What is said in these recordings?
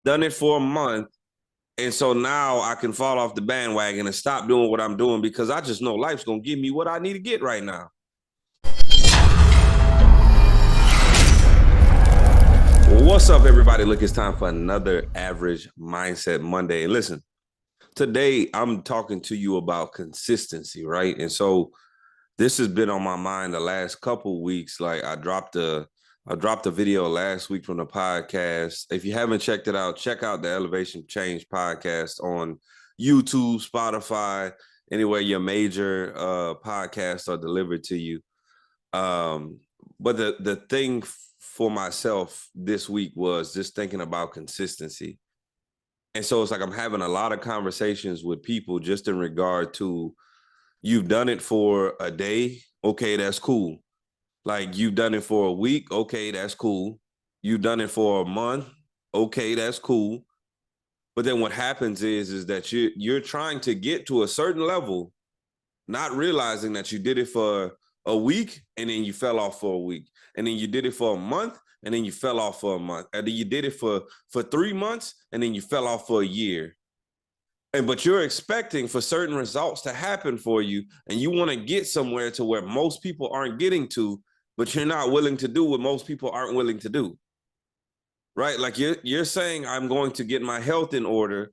done it for a month. And so now I can fall off the bandwagon and stop doing what I'm doing because I just know life's going to give me what I need to get right now. What's up, everybody? Look, it's time for another Average Mindset Monday. And listen, today I'm talking to you about consistency, right? And so this has been on my mind the last couple weeks. Like I dropped a video last week from the podcast. If you haven't checked it out, check out the Elevation Change podcast on YouTube, Spotify, anywhere your major podcasts are delivered to you. But the thing for myself this week was just thinking about consistency. And so it's like I'm having a lot of conversations with people just in regard to, you've done it for a day, okay, that's cool. Like you've done it for a week, okay, that's cool. You've done it for a month, okay, that's cool. But then what happens is that you're trying to get to a certain level, not realizing that you did it for a week and then you fell off for a week. And then you did it for a month and then you fell off for a month. And then you did it for 3 months and then you fell off for a year. But you're expecting for certain results to happen for you, and you want to get somewhere to where most people aren't getting to, but you're not willing to do what most people aren't willing to do. Right? Like you're saying, I'm going to get my health in order,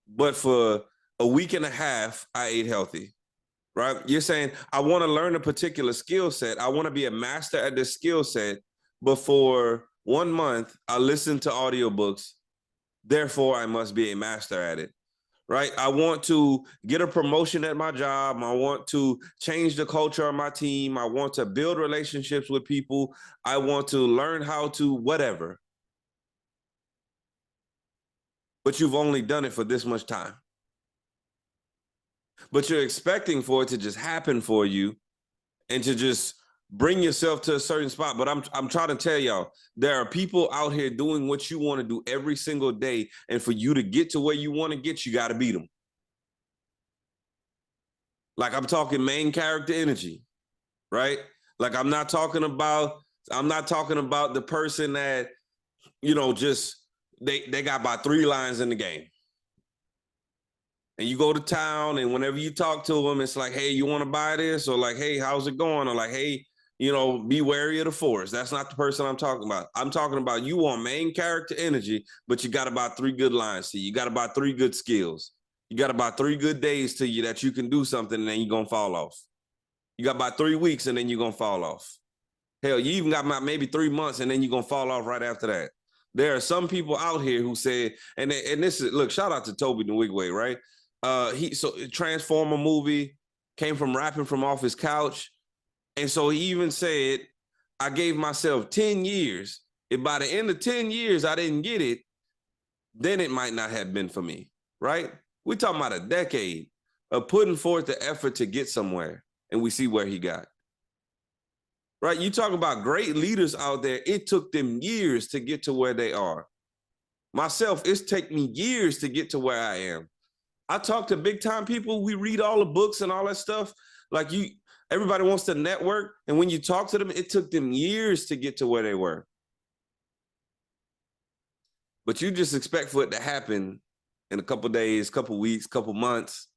but for a week and a half, I ate healthy. Right? You're saying, I want to learn a particular skill set. I want to be a master at this skill set, but for 1 month, I listened to audiobooks. Therefore, I must be a master at it. Right? I want to get a promotion at my job. I want to change the culture of my team. I want to build relationships with people. I want to learn how to whatever. But you've only done it for this much time. But you're expecting for it to just happen for you and to just bring yourself to a certain spot. But I'm trying to tell y'all, there are people out here doing what you want to do every single day. And for you to get to where you want to get, you got to beat them. Like I'm talking main character energy, right? Like I'm not talking about the person that, just they got about 3 lines in the game. And you go to town and whenever you talk to them, it's like, hey, you want to buy this? Or like, hey, how's it going? Or like, hey, be wary of the forest. That's not the person I'm talking about. I'm talking about you want main character energy, but you got about 3 good lines to you. You got about 3 good skills. You got about 3 good days to you that you can do something and then you're going to fall off. You got about 3 weeks and then you're going to fall off. Hell, you even got about maybe 3 months and then you're going to fall off right after that. There are some people out here who said, and this is, look, shout out to Toby Nwigwe, right? Transformer movie, came from rapping from off his couch. And so he even said, I gave myself 10 years. If by the end of 10 years I didn't get it, then it might not have been for me, right? We're talking about a decade of putting forth the effort to get somewhere, and we see where he got. Right? You talk about great leaders out there, it took them years to get to where they are. Myself, it's taken me years to get to where I am. I talk to big time people. We read all the books and all that stuff. Like everybody wants to network. And when you talk to them, it took them years to get to where they were. But you just expect for it to happen in a couple days, couple weeks, couple months.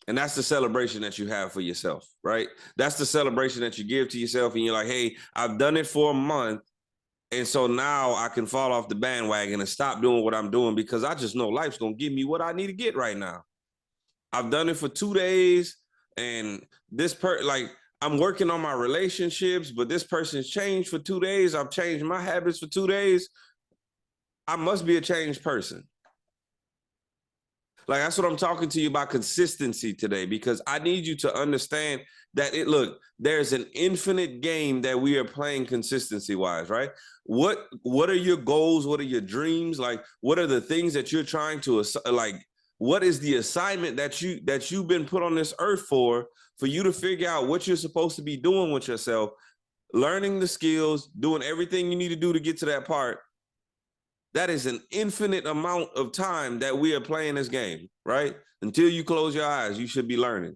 And that's the celebration that you have for yourself, right? That's the celebration that you give to yourself. And you're like, hey, I've done it for a month. And so now I can fall off the bandwagon and stop doing what I'm doing because I just know life's going to give me what I need to get right now. I've done it for 2 days and I'm working on my relationships, but this person's changed for 2 days. I've changed my habits for 2 days. I must be a changed person. Like, that's what I'm talking to you about, consistency today, because I need you to understand that there's an infinite game that we are playing consistency wise, right? What are your goals? What are your dreams? Like, what are the things that you're trying to, what is the assignment that you've been put on this earth for you to figure out what you're supposed to be doing with yourself, learning the skills, doing everything you need to do to get to that part. That is an infinite amount of time that we are playing this game, right? Until you close your eyes, you should be learning.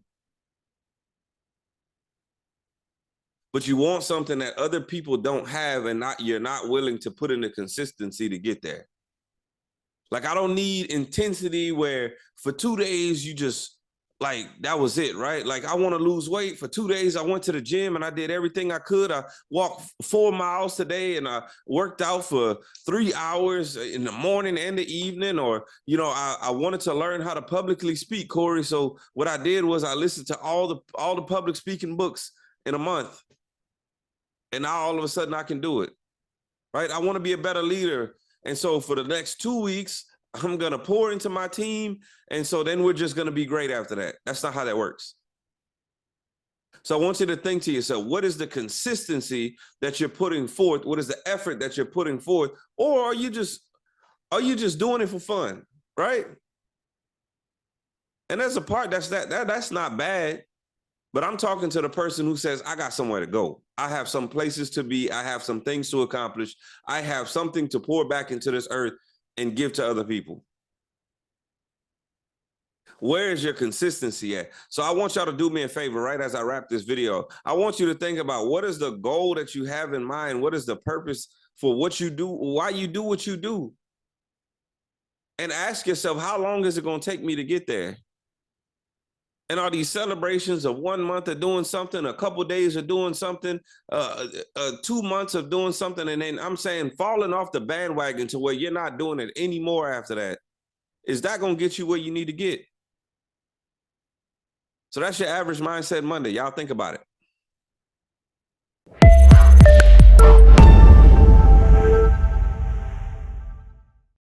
but you want something that other people don't have, and you're not willing to put in the consistency to get there. Like, I don't need intensity where for 2 days you just like, that was it, right? Like, I want to lose weight. For 2 days, I went to the gym and I did everything I could. I walked 4 miles today and I worked out for 3 hours in the morning and the evening. Or, I wanted to learn how to publicly speak, Corey. So what I did was I listened to all the public speaking books in a month. And now all of a sudden I can do it, right? I want to be a better leader. And so for the next 2 weeks, I'm going to pour into my team. And so then we're just going to be great after that. That's not how that works. So I want you to think to yourself, what is the consistency that you're putting forth? What is the effort that you're putting forth? Or are you just doing it for fun, right? And there's a part that's not bad. But I'm talking to the person who says, I got somewhere to go. I have some places to be. I have some things to accomplish. I have something to pour back into this earth and give to other people. Where is your consistency at? So I want y'all to do me a favor, right, as I wrap this video. I want you to think about, what is the goal that you have in mind? What is the purpose for what you do, why you do what you do? And ask yourself, how long is it going to take me to get there? And are these celebrations of 1 month of doing something, a couple of days of doing something, 2 months of doing something, and then I'm saying falling off the bandwagon to where you're not doing it anymore after that? Is that going to get you where you need to get? So that's your Average Mindset Monday. Y'all think about it.